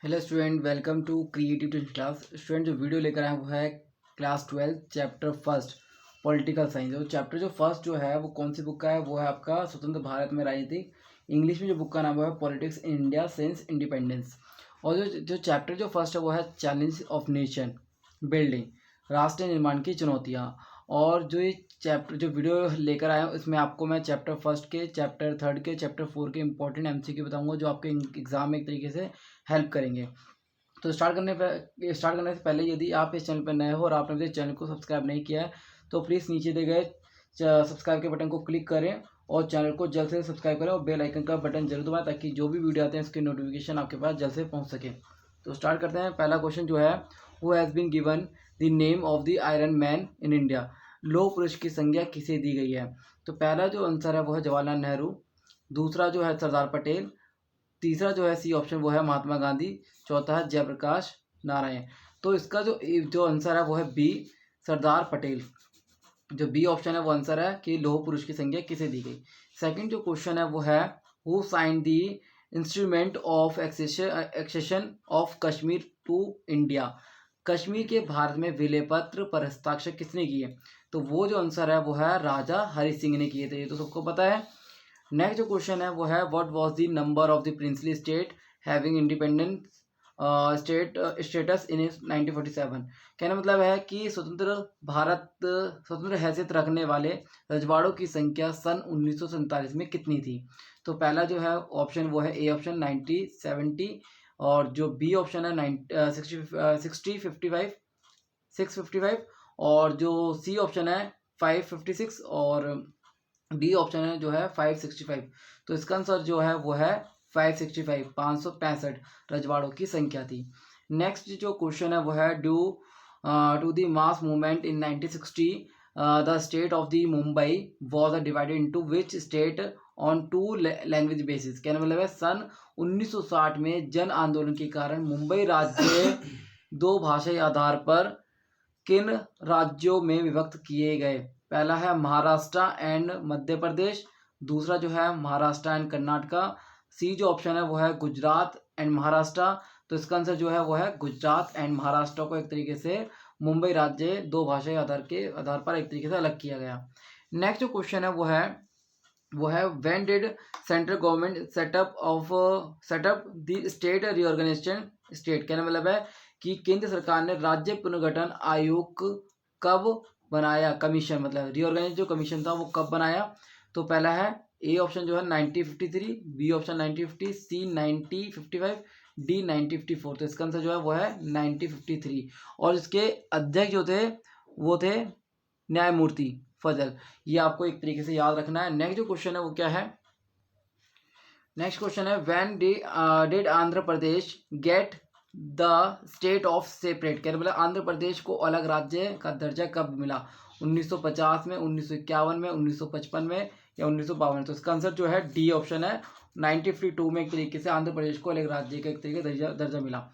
Hello student, welcome to creative tuition class. Student जो video लेकर आए वो है class 12 chapter first political science. और चैप्टर जो फर्स्ट जो है वो कौन सी बुक का है, वो है आपका स्वतंत्र भारत में राजनीति। इंग्लिश में जो बुक का नाम है politics in India since independence. और जो चैप्टर जो फर्स्ट है वो है चैलेंज ऑफ नेशन बिल्डिंग, राष्ट्र निर्माण की चुनौतियाँ। और जो ये चैप्टर जो वीडियो लेकर आया हूँ इसमें आपको मैं चैप्टर फर्स्ट के, चैप्टर थर्ड के, चैप्टर फोर के इंपॉर्टेंट एमसीक्यू बताऊंगा जो आपके एग्जाम में एक तरीके से हेल्प करेंगे। तो स्टार्ट करने से पहले यदि आप इस चैनल पर नए हो और आपने अभी चैनल को सब्सक्राइब नहीं किया है तो प्लीज़ नीचे दिए गए सब्सक्राइब के बटन को क्लिक करें और चैनल को जल्द से सब्सक्राइब करें और बेल आइकन का बटन जरूर दबाएं ताकि जो भी वीडियो आते हैं उसकी नोटिफिकेशन आपके पास जल्द से पहुंच सके। तो स्टार्ट करते हैं। पहला क्वेश्चन जो है, who has been given the name of the Iron Man in India. लौह पुरुष की संज्ञा किसे दी गई है? तो पहला जो आंसर है वो है जवाहरलाल नेहरू। दूसरा जो है सरदार पटेल। तीसरा जो है सी ऑप्शन वो है महात्मा गांधी। चौथा है जयप्रकाश नारायण। तो इसका जो जो आंसर है वो है बी, सरदार पटेल। जो बी ऑप्शन है वो आंसर है कि लौह पुरुष की संज्ञा किसे दी गई। सेकंड जो क्वेश्चन है वो है, who sign the instrument of accession of Kashmir to India. Kashmir के भारत में विलय पत्र पर हस्ताक्षर किसने किए? तो वो जो आंसर है वो है राजा हरि सिंह ने किए थे, ये तो सबको पता है। नेक्स्ट जो क्वेश्चन है वो है, what was the number of the princely state having independence status in 1947। कहने मतलब है कि स्वतंत्र हैसियत रखने वाले रजवाड़ों की संख्या सन 1947 में कितनी थी? तो पहला जो है ऑप्शन वो है ए ऑप्शन 90-70। और जो बी ऑप्शन है 655। और जो सी ऑप्शन है 556। और डी ऑप्शन है जो है 565। तो इसका आंसर जो है वो है 565, 565 रजवाड़ों की संख्या थी। नेक्स्ट जो क्वेश्चन है वो है, due to the mass movement in 1960 the state of the Mumbai was divided into which state on two language basis. कहने मतलब है सन 1960 में जन आंदोलन के कारण मुंबई राज्य दो भाषाई आधार पर किन राज्यों में विभक्त किए गए? पहला है महाराष्ट्र एंड मध्य प्रदेश। दूसरा जो है महाराष्ट्र एंड कर्नाटका। सी जो ऑप्शन है वो है गुजरात एंड महाराष्ट्र। तो इसका आंसर जो है वो है गुजरात एंड महाराष्ट्र को एक तरीके से मुंबई राज्य दो भाषाई आधार पर एक तरीके से अलग किया गया। नेक्स्ट जो क्वेश्चन है वो है when did central government set up the state reorganisation state. कहने मतलब है कि केंद्र सरकार ने राज्य पुनर्गठन आयोग कब बनाया? कमीशन मतलब रीऑर्गेनाइज जो कमीशन था वो कब बनाया? तो पहला है ए ऑप्शन जो है 1953, बी ऑप्शन 1950, सी 1955, डी 1954। तो इसका आंसर जो है वो है 1953। और इसके अध्यक्ष जो थे वो थे न्यायमूर्ति फजल। ये आपको एक तरीके से याद रखना है। नेक्स्ट जो क्वेश्चन है वो क्या है? नेक्स्ट क्वेश्चन है, when did Andhra Pradesh get the state of separate. क्या मतलब आंध्र प्रदेश को अलग राज्य का दर्जा कब मिला? 1950 में, 1951 में, 1955 में या 1952? तो इसका आंसर जो है डी ऑप्शन है 1952 में एक तरीके से आंध्र प्रदेश को अलग राज्य का एक तरीके दर्जा मिला।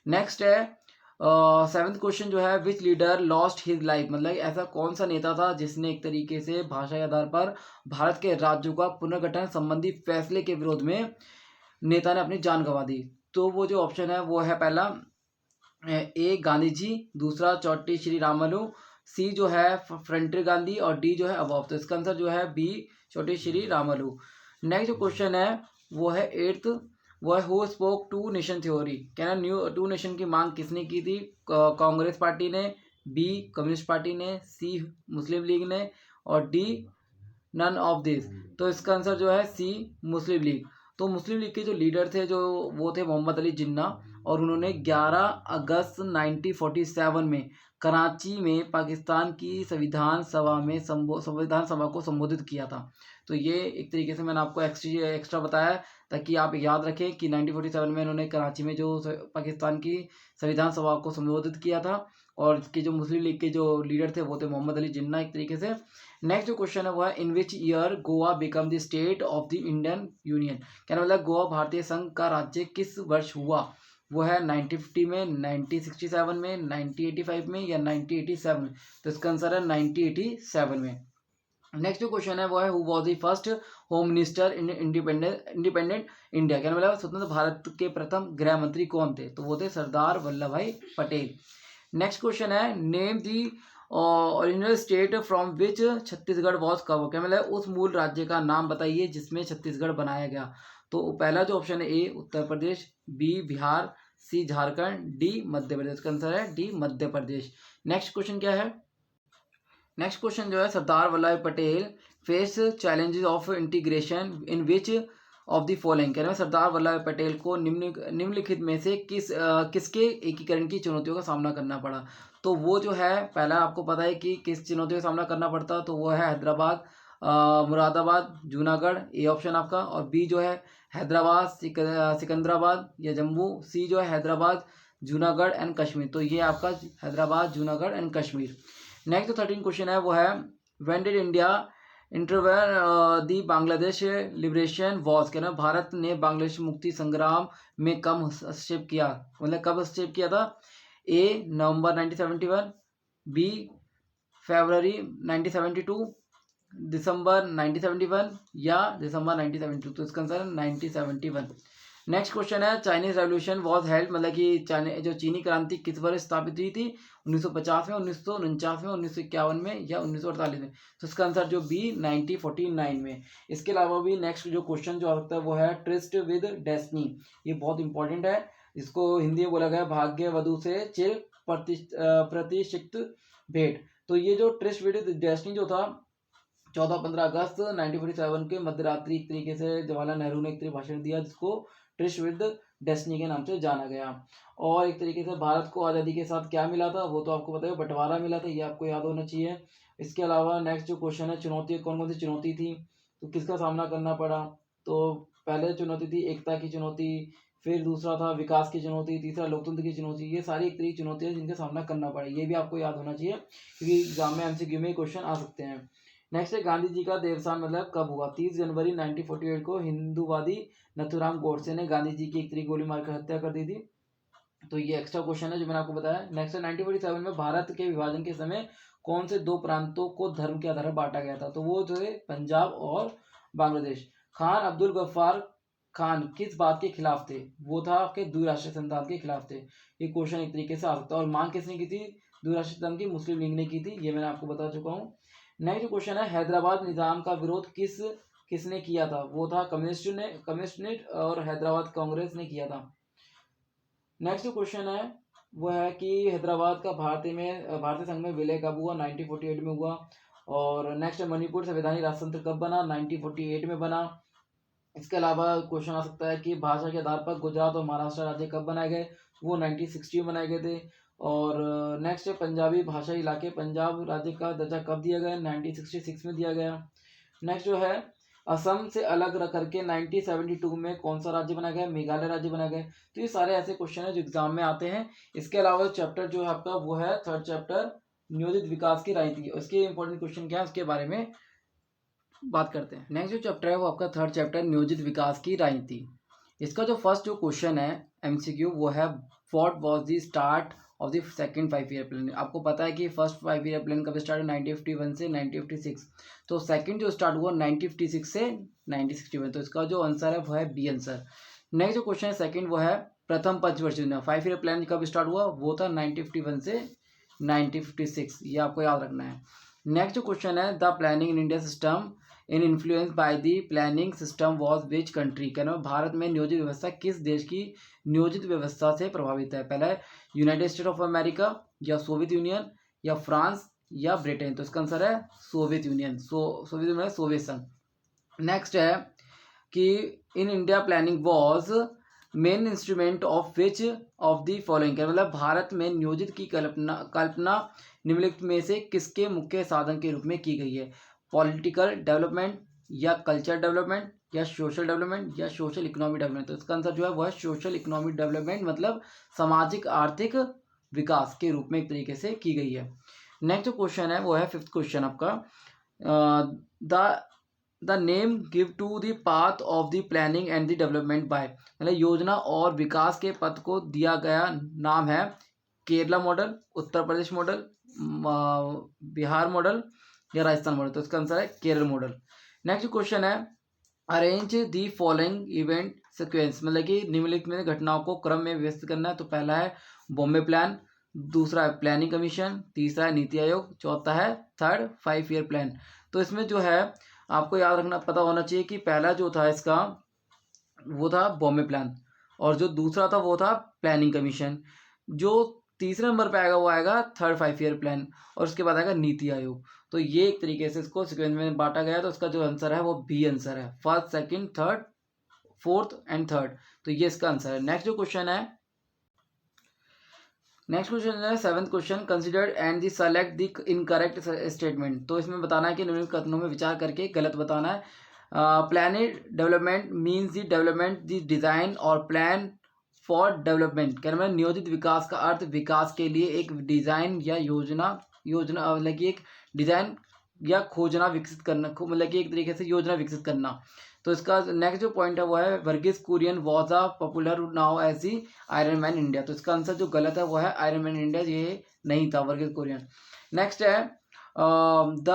नेक्स्ट है सेवन्थ क्वेश्चन जो है, which leader lost his life. मतलब ऐसा कौन सा नेता था जिसने एक तरीके से भाषा के आधार पर भारत के राज्यों का पुनर्गठन संबंधी फैसले के विरोध में नेता ने अपनी जान गंवा दी? तो वो जो ऑप्शन है वो है पहला ए गांधी जी, दूसरा चौटी श्री रामलू, सी जो है फ्रंटियर गांधी और डी जो है अबॉव। तो इसका आंसर जो है बी चौटी श्री रामलू। नेक्स्ट जो क्वेश्चन है वो है एट्थ, वो है who spoke two nation theory. कहना न्यू टू नेशन की मांग किसने की थी? कांग्रेस पार्टी ने, बी कम्युनिस्ट पार्टी ने, सी मुस्लिम लीग ने और डी नन ऑफ दिस। तो इसका आंसर जो है सी मुस्लिम लीग। तो मुस्लिम लीग के जो लीडर थे जो वो थे मोहम्मद अली जिन्ना। और उन्होंने 11 अगस्त 1947 में कराची में पाकिस्तान की संविधान सभा को संबोधित किया था। तो ये एक तरीके से मैंने आपको एक्स्ट्रा बताया ताकि आप याद रखें कि 1947 में इन्होंने कराची में जो पाकिस्तान की संविधान सभा को संबोधित किया था। और इसके जो मुस्लिम लीग के जो लीडर थे वो थे मोहम्मद अली जिन्ना एक तरीके से। नेक्स्ट जो क्वेश्चन है वो है, in which year Goa become the state of the Indian union. कहना मतलब गोवा भारतीय संघ का राज्य किस वर्ष हुआ? वो है 1950 में, 1967 में, 1985 में या 1987 में? तो इसका आंसर है 1987 में। नेक्स्ट जो क्वेश्चन है वो है who was the first home minister in independent India, क्या मतलब स्वतंत्र भारत के प्रथम गृह मंत्री कौन थे, तो वो थे सरदार वल्लभ भाई पटेल। नेक्स्ट क्वेश्चन है name the original state from which Chhattisgarh was cover, क्या मतलब उस मूल राज्य का नाम बताइए जिसमें छत्तीसगढ़ बनाया गया। तो पहला जो ऑप्शन है A Uttar Pradesh, B Bihar, C Jharkhand, D Madhya Pradesh. का आंसर है D Madhya Pradesh. Next question क्या है, नेक्स्ट क्वेश्चन जो है Sardar Vallabh Patel face challenges of integration in which of the following, कह रहे हैं सरदार वल्लभ पटेल को निम्नलिखित में से किसके एकीकरण की चुनौतियों का सामना करना पड़ा। तो वो जो है पहला आपको पता है कि किस चुनौतियों का सामना करना पड़ता, तो वो है हैदराबाद, मुरादाबाद, जूनागढ़, ए ऑप्शन आपका, और बी जो है हैदराबाद, सिकंदराबाद या जम्मू, सी जो है हैदराबाद, जूनागढ़ एंड कश्मीर। तो ये आपका हैदराबाद, जूनागढ़ एंड कश्मीर। नेक्स्ट जो 13 क्वेश्चन है वो है when did India intervene the Bangladesh liberation was, कहना भारत ने बांग्लादेश मुक्ति संग्राम में कब हस्तक्षेप किया, मतलब कब हस्तक्षेप किया था। ए नवंबर 1971, बी फरवरी 1972, दिसंबर 1971 या दिसंबर 1972। तो इसका आंसर है 1971। नेक्स्ट क्वेश्चन है चाइनीज रेवोल्यूशन वॉज हेल्ड, मतलब कि जो चीनी क्रांति किस वर्ष स्थापित हुई थी, 1950 में, 1949 में, 1951 में या 1948 में। तो इसका आंसर जो बी 1949 में। इसके अलावा भी नेक्स्ट जो क्वेश्चन जो आ सकता है वो है ट्रिस्ट विद डेस्टिनी, ये बहुत इंपॉर्टेंट है। इसको हिंदी में बोला गया भाग्य वधु से चिर प्रतिष्ठित भेंट। तो ये जो ट्रिस्ट विद डेस्टिनी जो था 14-15 अगस्त 1947 के मध्यरात्रि एक तरीके से जवाहरलाल नेहरू ने एक तरीके भाषण दिया जिसको ट्रिस्ट विद डेस्टिनी के नाम से जाना गया। और एक तरीके से भारत को आज़ादी के साथ क्या मिला था वो तो आपको पता है, बंटवारा मिला था, ये आपको याद होना चाहिए। इसके अलावा नेक्स्ट जो क्वेश्चन है चुनौती, कौन कौन सी चुनौती थी, तो किसका सामना करना पड़ा। तो पहले चुनौती थी एकता की चुनौती, फिर दूसरा था विकास की चुनौती, तीसरा लोकतंत्र की चुनौती। ये सारी एक तरीके चुनौती है जिनका सामना करना पड़ा, ये भी आपको याद होना चाहिए क्योंकि एग्जाम में एमसीक्यू में क्वेश्चन आ सकते हैं। नेक्स्ट है गांधी जी का देवसान मतलब कब हुआ। 30 जनवरी 1948 को हिंदूवादी नथुराम गोडसे ने गांधी जी की एक तरीके गोली मारकर हत्या कर दी थी। तो ये एक्स्ट्रा क्वेश्चन है जो मैंने आपको बताया। नेक्स्ट है 1947 में भारत के विभाजन के समय कौन से दो प्रांतों को धर्म के आधार पर बांटा गया था, तो वो जो है पंजाब और बांग्लादेश। खान अब्दुल गफ्फार खान किस बात के खिलाफ थे, वो था आपके द्विराष्ट्रीय संविधान के खिलाफ थे। ये क्वेश्चन एक तरीके से आ सकता है। और मांग किसने की थी द्विराष्ट्रीय संविधान की, मुस्लिम लीग ने की थी, ये मैंने आपको बता चुका हूँ। नेक्स्ट क्वेश्चन है हैदराबाद निजाम का विरोध किसने किया था, वो था कम्युनिस्ट और हैदराबाद कांग्रेस ने किया था। नेक्स्ट क्वेश्चन है वो है कि हैदराबाद का भारतीय संघ में विलय कब हुआ, 1948 में हुआ। और नेक्स्ट मणिपुर संवैधानिक राजतंत्र कब बना, 1948 में बना। इसके अलावा क्वेश्चन आ सकता है कि भाषा के आधार पर गुजरात और महाराष्ट्र राज्य कब बनाए गए, वो 1960 में बनाए गए थे। और नेक्स्ट है पंजाबी भाषाई इलाके पंजाब राज्य का दर्जा कब दिया गया, 1966 में दिया गया। नेक्स्ट जो है असम से अलग रख करके 1972 में कौन सा राज्य बनाया गया, मेघालय राज्य बनाया गया। तो ये सारे ऐसे क्वेश्चन है जो एग्जाम में आते हैं। इसके अलावा चैप्टर जो है आपका वो है थर्ड चैप्टर नियोजित विकास की राजनीति, उसके इंपॉर्टेंट क्वेश्चन क्या है उसके बारे में बात करते हैं। नेक्स्ट जो चैप्टर है वो आपका थर्ड चैप्टर नियोजित विकास की राजनीति। इसका जो फर्स्ट जो क्वेश्चन है एमसीक्यू वो है what was the start of the second 5 year plan. आपको पता है कि फर्स्ट 5 ईयर प्लान कब स्टार्ट है, 1951 से 1956। तो सेकंड जो स्टार्ट हुआ 1956 से 1961। तो इसका जो आंसर है वो है बी आंसर। नेक्स्ट जो क्वेश्चन है सेकंड वो है प्रथम पंचवर्षीय योजना 5 ईयर प्लान कब स्टार्ट हुआ, वो था 1951 से 1956, ये आपको याद रखना है। नेक्स्ट जो क्वेश्चन है the planning in India system in influence by the planning system was which country, कहना भारत में नियोजित व्यवस्था किस देश की नियोजित व्यवस्था से प्रभावित है। पहला है यूनाइटेड स्टेट ऑफ अमेरिका या सोवियत यूनियन या फ्रांस या ब्रिटेन। तो इसका आंसर है Soviet union, Soviet union Soviet संघ। नेक्स्ट है कि in India planning was main instrument of which of the following, मतलब भारत में नियोजित की कल्पना निम्नलिखित में से किसके मुख्य साधन के रूप में की गई है। पॉलिटिकल डेवलपमेंट या कल्चर डेवलपमेंट या सोशल डेवलपमेंट या सोशल इकोनॉमिक डेवलपमेंट। तो इसका आंसर जो है वह सोशल इकोनॉमिक डेवलपमेंट, मतलब सामाजिक आर्थिक विकास के रूप में एक तरीके से की गई है। नेक्स्ट जो क्वेश्चन है वो है फिफ्थ क्वेश्चन आपका the name give to the path of the planning and the development by, मतलब योजना और विकास के पथ को दिया गया नाम है Kerala model, Uttar Pradesh model, Bihar model या राजस्थान मॉडल, तो इसका आंसर है केरल मॉडल। नेक्स्ट क्वेश्चन है arrange the following event sequence, मतलब कि निम्नलिखित में घटनाओं को क्रम में व्यवस्थित करना है। तो पहला है बॉम्बे प्लान, दूसरा है प्लानिंग कमीशन, तीसरा है नीति आयोग, चौथा है थर्ड 5 ईयर प्लान। तो इसमें जो है आपको याद रखना पता होना चाहिए कि पहला जो था इसका वो था बॉम्बे प्लान, और जो दूसरा था वो था प्लानिंग कमीशन, जो तीसरे नंबर पे आएगा वो आएगा थर्ड 5 ईयर प्लान, और उसके बाद आएगा नीति आयोग। तो ये एक तरीके से इसको सिक्वेंस में बांटा गया है। तो इसका जो आंसर है वो बी आंसर है, first second third fourth and third, तो ये इसका आंसर है। नेक्स्ट जो क्वेश्चन है seventh question, consider and the select the incorrect statement. तो इसमें बताना है कि निम्नलिखित कथनों में विचार करके गलत बताना है। Planned development means the development the design और प्लान फॉर डेवलपमेंट, कहना मतलब नियोजित विकास का अर्थ विकास के लिए एक डिजाइन या योजना मतलब कि एक डिजाइन या खोजना विकसित करना, मतलब कि एक तरीके से योजना विकसित करना। तो इसका नेक्स्ट जो पॉइंट है वो है Verghese Kurien was a popular now as the Iron Man India. तो इसका आंसर जो गलत है वो है आयरन मैन इंडिया, ये नहीं था वर्गीस कुरियन। नेक्स्ट है the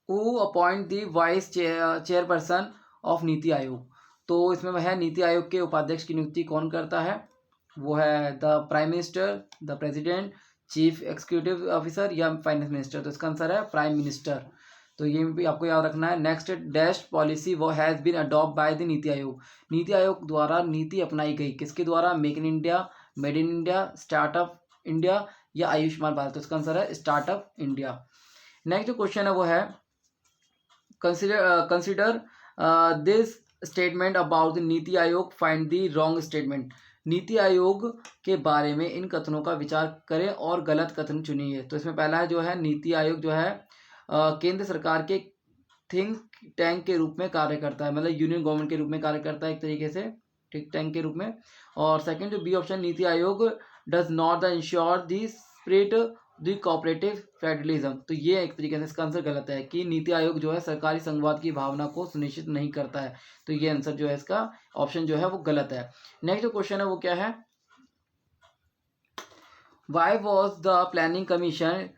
who appoint the vice chairperson of NITI Aayog. तो इसमें है नीति आयोग के उपाध्यक्ष की नियुक्ति कौन करता है, वो है the prime minister, the president, chief executive officer या फाइनेंस मिनिस्टर। तो इसका आंसर है प्राइम मिनिस्टर, तो ये भी आपको याद रखना है। नेक्स्ट डैश पॉलिसी वो has been adopt by the NITI Aayog, NITI Aayog द्वारा नीति अपनाई गई, किसके द्वारा, make in India, made in India, startup India या आयुष्मान भारत। तो इसका आंसर है स्टार्टअप इंडिया। नेक्स्ट जो क्वेश्चन है वो है consider this statement about the NITI आयोग, find the wrong statement. NITI Aayog के बारे में इन कथनों का विचार करें और गलत कथन चुनिए। तो इसमें पहला है जो है नीति आयोग जो है केंद्र सरकार के थिंक टैंक के रूप में कार्य करता है, मतलब यूनियन गवर्नमेंट के रूप में कार्य करता है एक तरीके से, थिंक टैंक के रूप में। और सेकंड जो B option, NITI Aayog does not the ensure the spirit the cooperative federalism. तो ये एक तरीके से इसका आंसर गलत है कि नीति आयोग जो है सरकारी संघवाद की भावना को सुनिश्चित नहीं करता है। तो ये आंसर जो है इसका ऑप्शन जो है वो गलत है। नेक्स्ट जो क्वेश्चन है वो क्या है, why was the planning commission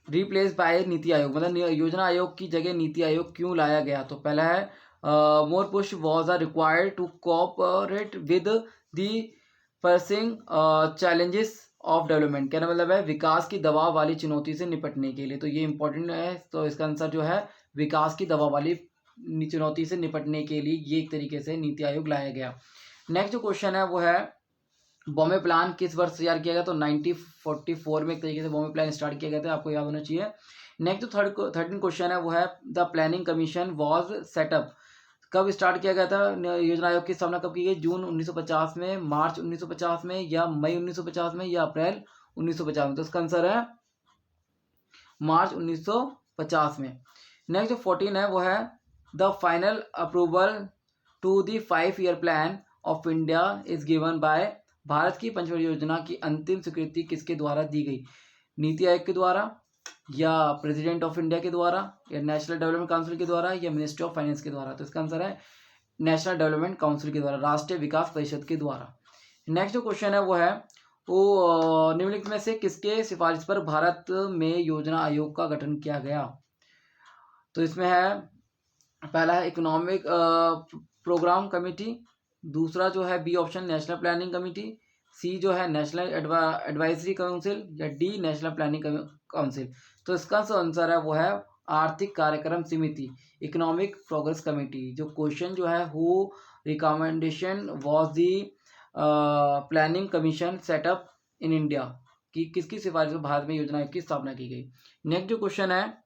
replace by NITI Aayog, मतलब योजना आयोग की जगह नीति आयोग क्यों लाया गया। तो पहला है more push was are required to cooperate with the pressing challenges of development, कहना मतलब है विकास की दबाव वाली चुनौती से निपटने के लिए। तो ये इंपॉर्टेंट है, तो इसका आंसर जो है विकास की दबाव वाली चुनौती से निपटने के लिए ये एक तरीके से नीति आयोग लाया गया। नेक्स्ट जो क्वेश्चन है वो है बॉम्बे प्लान किस वर्ष तैयार किया गया। तो 1944 में एक तरीके से बॉम्बे प्लान स्टार्ट किया गया था, आपको याद होना चाहिए। नेक्स्ट जो थर्टीन क्वेश्चन है वो है the planning commission was setup, कब स्टार्ट किया गया था, योजना आयोग की स्थापना कब की गई, जून 1950 में, मार्च 1950 में या मई 1950 में या अप्रैल 1950 में। तो इसका आंसर है मार्च 1950 में। नेक्स्ट जो 14 है वो है the final approval to the 5 year plan of India is given by, भारत की पंचवर्षीय योजना की अंतिम स्वीकृति किसके द्वारा दी गई, नीति आयोग के द्वारा या प्रेसिडेंट ऑफ इंडिया के द्वारा या नेशनल डेवलपमेंट काउंसिल के द्वारा या मिनिस्ट्री ऑफ फाइनेंस के द्वारा। तो इसका आंसर है नेशनल डेवलपमेंट काउंसिल के द्वारा, राष्ट्रीय विकास परिषद के द्वारा। नेक्स्ट जो क्वेश्चन है वो है वो निम्नलिखित में से किसके सिफारिश पर भारत में योजना आयोग का गठन किया गया। तो इसमें है पहला है इकोनॉमिक प्रोग्राम कमेटी, दूसरा जो है B option national planning committee, C जो है नेशनल एडवाइजरी काउंसिल या डी नेशनल प्लानिंग काउंसिल। तो इसका जो आंसर है वो है आर्थिक कार्यक्रम समिति, इकोनॉमिक प्रोग्रेस कमेटी। जो क्वेश्चन जो है who recommendation was the planning commission setup in India, कि किसकी सिफारिश पर भारत में योजना की स्थापना की गई। नेक्स्ट जो क्वेश्चन है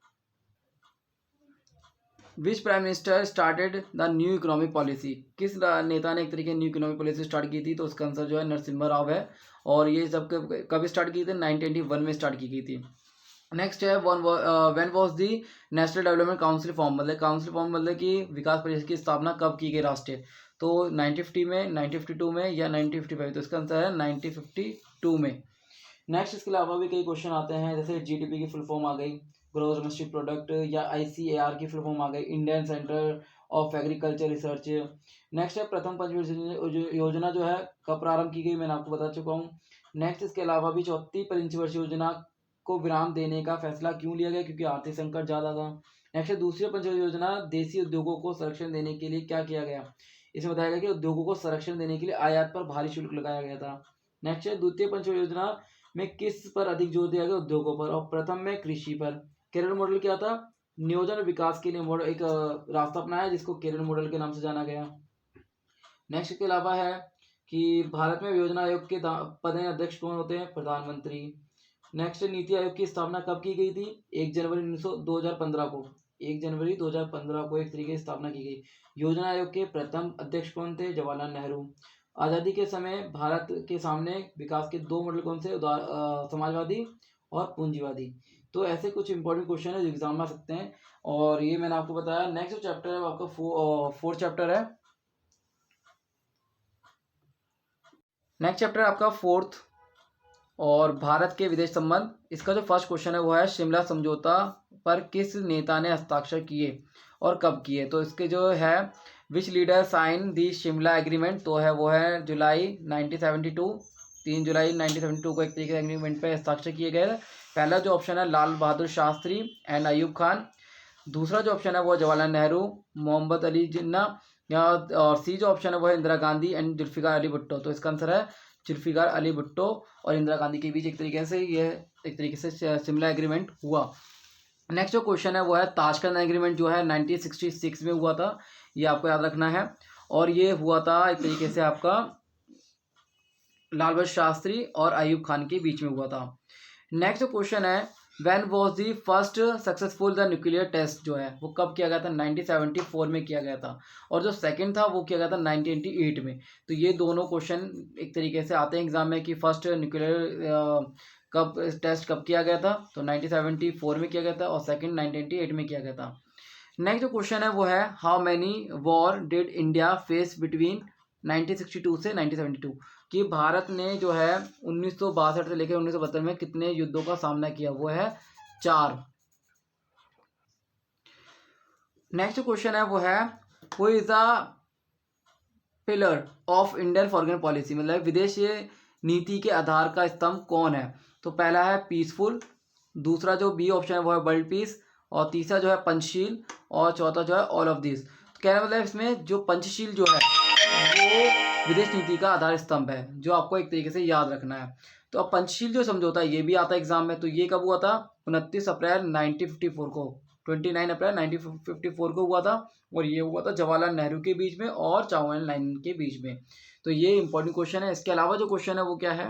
which prime minister started the new economic policy, किस नेता ने एक तरीके न्यू इकोनॉमिक पॉलिसी स्टार्ट की थी। तो उसका आंसर जो है नरसिम्हा राव है, और ये सब कब स्टार्ट की थी, 1921 में स्टार्ट की गई थी। नेक्स्ट है when was the national development council form, मतलब काउंसिल फॉर्म मतलब कि विकास परिषद की स्थापना कब की गई राष्ट्रीय। तो 1950 में, 1952 में या 1955। तो इसका आंसर है 1952 में। नेक्स्ट इसके अलावा भी कई क्वेश्चन आते हैं, जैसे जीडीपी की फुल फॉर्म आ गई, ग्रोथ डोमेस्टिक प्रोडक्ट, या आईसीएआर की फुल फॉर्म आ गई, Indian centre of agriculture research. Next है प्रथम पंचवर्षीय योजना जो है कब प्रारंभ की गई, मैंने आपको बता चुका हूँ। नेक्स्ट इसके अलावा भी चौथी पंचवर्षीय योजना को विराम देने का फैसला क्यों लिया गया? क्योंकि आर्थिक संकट ज़्यादा था। नेक्स्ट है दूसरी पंचवर्षीय योजना, देसी उद्योगों को संरक्षण देने के लिए क्या किया गया? इसमें बताया गया कि उद्योगों को संरक्षण देने के लिए आयात पर भारी शुल्क लगाया गया था। नेक्स्ट है द्वितीय पंचवर्षीय योजना में किस पर अधिक जोर दिया गया? उद्योगों पर। और प्रथम में कृषि पर। केरल मॉडल क्या था? नियोजन और विकास के लिए मॉडल एक रास्ता अपनाया जिसको केरल मॉडल के नाम से जाना गया। नेक्स्ट के अलावा है कि भारत में योजना आयोग के पदेन अध्यक्ष कौन होते हैं? प्रधानमंत्री। नेक्स्ट नीति आयोग की स्थापना कब की गई थी? 1 जनवरी 2015 को। 1 जनवरी 2015 को एक तरीके से स्थापना की गई। योजना आयोग के प्रथम अध्यक्ष कौन थे? जवाहरलाल नेहरू। आज़ादी के समय भारत के सामने विकास के 2 मॉडल कौन से? समाजवादी और पूंजीवादी। तो ऐसे कुछ इंपॉर्टेंट क्वेश्चन है जो एग्जाम में आ सकते हैं, और ये मैंने आपको बताया। नेक्स्ट जो चैप्टर है वो आपका 4th चैप्टर है। नेक्स्ट चैप्टर आपका 4th और भारत के विदेश संबंध। इसका जो फर्स्ट क्वेश्चन है वो है शिमला समझौता पर किस नेता ने हस्ताक्षर किए और कब किए? तो इसके जो है which leader sign the Shimla agreement, तो है वो है जुलाई 1972, 3 जुलाई 1972 को एक तरीके से एग्रीमेंट पे हस्ताक्षर किए गए। पहला जो ऑप्शन है लाल बहादुर शास्त्री एंड अयूब खान। दूसरा जो ऑप्शन है वो जवाहरलाल नेहरू, मोहम्मद अली जिन्ना, और सी जो ऑप्शन है वो है इंदिरा गांधी एंड जुल्फिकार अली भुट्टो। तो इसका आंसर है जुल्फिकार अली भुट्टो और इंदिरा गांधी के बीच एक तरीके से शिमला एग्रीमेंट हुआ। नेक्स्ट जो क्वेश्चन है वो है ताशकंद एग्रीमेंट जो है 1966 में हुआ था, ये आपको याद रखना है। और ये हुआ था एक तरीके से आपका लाल बहादुर शास्त्री और अयूब खान के बीच में हुआ था। नेक्स्ट जो क्वेश्चन है when was the first successful the nuclear test, जो है वो कब किया गया था? 1974 में किया गया था। और जो सेकंड था वो किया गया था 1998 में। तो ये दोनों क्वेश्चन एक तरीके से आते हैं एग्जाम में कि फर्स्ट न्यूक्लियर टेस्ट कब किया गया था? तो 1974 में किया गया था, और सेकंड 1998 में किया गया था। नेक्स्ट जो क्वेश्चन है वो है how many war did India face between 1962 से 1972, कि भारत ने जो है 1962 से लेकर 1972 में कितने युद्धों का सामना किया? वो है 4। नेक्स्ट क्वेश्चन है वो है who is the pillar of Indian foreign policy, मतलब विदेश नीति के आधार का स्तंभ कौन है? तो पहला है पीसफुल, दूसरा जो बी ऑप्शन है वो है वर्ल्ड पीस, और तीसरा जो है पंचशील, और चौथा जो है ऑल ऑफ दिस। तो कहना मतलब इसमें जो पंचशील जो है वो विदेश नीति का आधार स्तंभ है, जो आपको एक तरीके से याद रखना है। तो अब पंचशील जो समझौता है ये भी आता है एग्जाम में। तो ये कब हुआ था? 29 अप्रैल 1954 को, 29 अप्रैल 1954 को हुआ था, और ये हुआ था जवाहरलाल नेहरू के बीच में और चाउमिन लाइन के बीच में। तो ये इंपॉर्टेंट क्वेश्चन है। इसके अलावा जो क्वेश्चन है वो क्या है,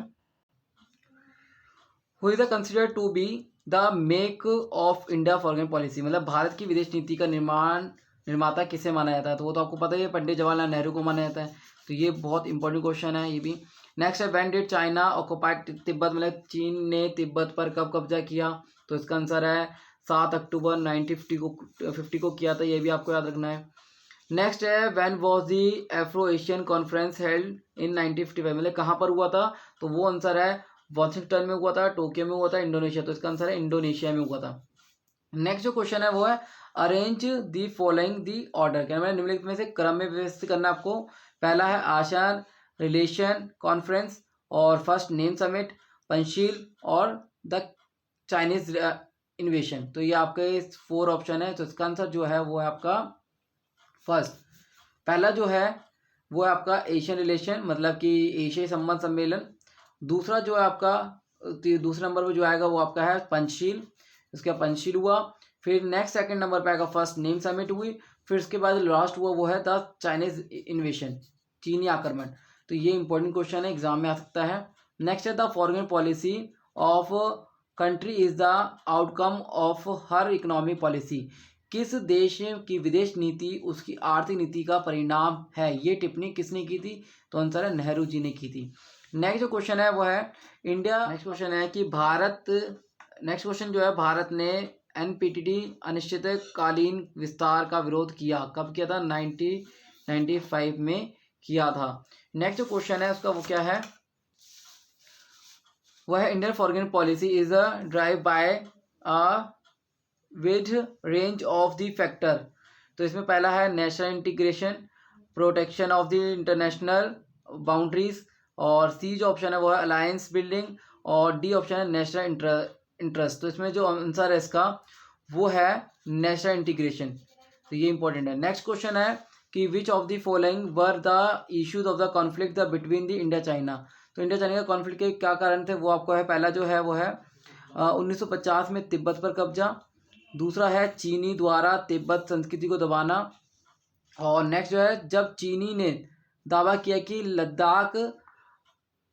who is considered to be the make of India foreign policy, मतलब भारत की विदेश नीति का निर्माता किसे माना जाता है? तो वो तो आपको पता ही है, पंडित जवाहरलाल नेहरू को माना जाता है। तो ये बहुत इंपॉर्टेंट क्वेश्चन है ये भी। नेक्स्ट है when did China occupied Tibet, मतलब चीन ने तिब्बत पर कब कब्जा किया? तो इसका आंसर है 7 अक्टूबर 1950 को किया था, ये भी आपको याद रखना है। नेक्स्ट है when was the Afro Asian conference held in 1955, मतलब कहाँ पर हुआ था? तो वो आंसर है वॉशिंगटन में हुआ था, टोक्यो में हुआ था, इंडोनेशिया। तो इसका आंसर है इंडोनेशिया में हुआ था। नेक्स्ट जो क्वेश्चन है वो है arrange the following the order, क्या मतलब निम्नलिखित में से क्रम में व्यवस्थित करना आपको। पहला है आसियान रिलेशन कॉन्फ्रेंस, और फर्स्ट नेम समिट, पंचशील, और द चाइनीज इन्वेशन। तो ये आपके 4 ऑप्शन है। तो इसका आंसर जो है वो है आपका फर्स्ट, पहला जो है वो है आपका एशियन रिलेशन, मतलब कि एशियाई संबंध सम्मेलन। दूसरा जो है आपका दूसरे नंबर पर जो आएगा वो आपका है पंचशील, इसका पंचशील हुआ। फिर नेक्स्ट सेकंड नंबर पे आएगा फर्स्ट नेम समिट हुई। फिर उसके बाद लास्ट हुआ वो है द चाइनीज इन्वेशन, चीनी आक्रमण। तो ये इंपॉर्टेंट क्वेश्चन है, एग्जाम में आ सकता है। नेक्स्ट है the foreign policy of country is the outcome of her economic policy, किस देश की विदेश नीति उसकी आर्थिक नीति का परिणाम है? ये टिप्पणी किसने की थी? तो आंसर है नेहरू जी ने की थी। नेक्स्ट जो क्वेश्चन है वो है इंडिया, नेक्स्ट क्वेश्चन है कि नेक्स्ट क्वेश्चन जो है भारत ने एनपीटीडी अनिश्चितकालीन विस्तार का विरोध किया, कब किया था? 1995 में किया था। नेक्स्ट जो क्वेश्चन है उसका वो क्या है, वह है Indian foreign policy is a drive bye a with range of the factor. तो इसमें पहला है national integration, protection of the international boundaries, और सी जो ऑप्शन है वो है अलायंस बिल्डिंग, और डी ऑप्शन है नेशनल इंटरेस्ट। तो इसमें जो आंसर है इसका वो है नेशनल इंटीग्रेशन। तो ये इंपॉर्टेंट है। नेक्स्ट क्वेश्चन है कि विच of the following were the issues of the conflict the between the India China. तो इंडिया चाइना का कॉन्फ्लिक्ट के क्या कारण थे वो आपको है। पहला जो है वो है 1950 में तिब्बत पर कब्जा। दूसरा है चीनी द्वारा तिब्बत संस्कृति को दबाना। और नेक्स्ट जो है जब चीनी ने दावा किया कि लद्दाख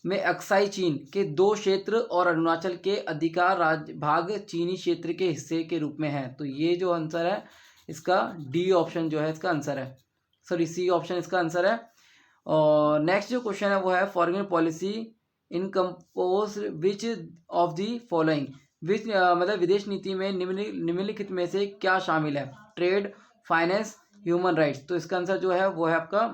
में अक्साई चीन के 2 क्षेत्र और अरुणाचल के अधिकार भाग चीनी क्षेत्र के हिस्से के रूप में है। तो ये जो आंसर है इसका डी ऑप्शन जो है इसका आंसर है, सॉरी सी ऑप्शन इसका आंसर है। और नेक्स्ट जो क्वेश्चन है वो है foreign policy in compose which of the following. Which मतलब विदेश नीति में निम्नलिखित में से क्या शामिल है। Trade, finance, human rights. तो इसका आंसर जो है वो है आपका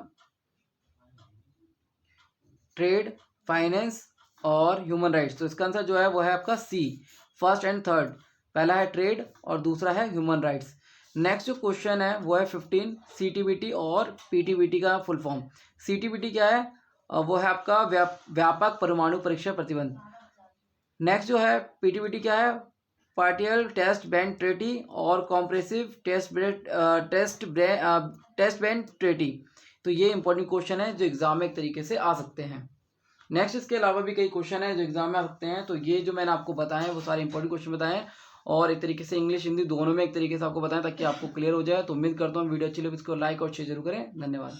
ट्रेड, फाइनेंस और ह्यूमन राइट्स। तो इसका आंसर जो है वो है आपका सी, फर्स्ट एंड थर्ड। पहला है ट्रेड और दूसरा है ह्यूमन राइट्स। नेक्स्ट जो क्वेश्चन है वो है 15 सीटीबीटी और पीटीबीटी का फुल फॉर्म। सीटीबीटी क्या है वो है आपका व्यापक परमाणु परीक्षा प्रतिबंध। नेक्स्ट जो है पीटीबीटी क्या है, पार्टियल टेस्ट बैंड ट्रेटी और कॉम्प्रेसिव टेस्ट बैंड ट्रेटी। तो ये इंपॉर्टेंट क्वेश्चन है जो एग्जाम में एक तरीके से आ सकते हैं। नेक्स्ट इसके अलावा भी कई क्वेश्चन है जो एग्जाम में आ सकते हैं। तो ये जो मैंने आपको बताए हैं वो सारे इंपॉर्टेंट क्वेश्चन बताए हैं और एक तरीके से इंग्लिश हिंदी दोनों में एक तरीके से आपको बताएं ताकि आपको क्लियर हो जाए। तो उम्मीद करता हूँ वीडियो अच्छी लगी इसको लाइक और शेयर जरूर करें। धन्यवाद।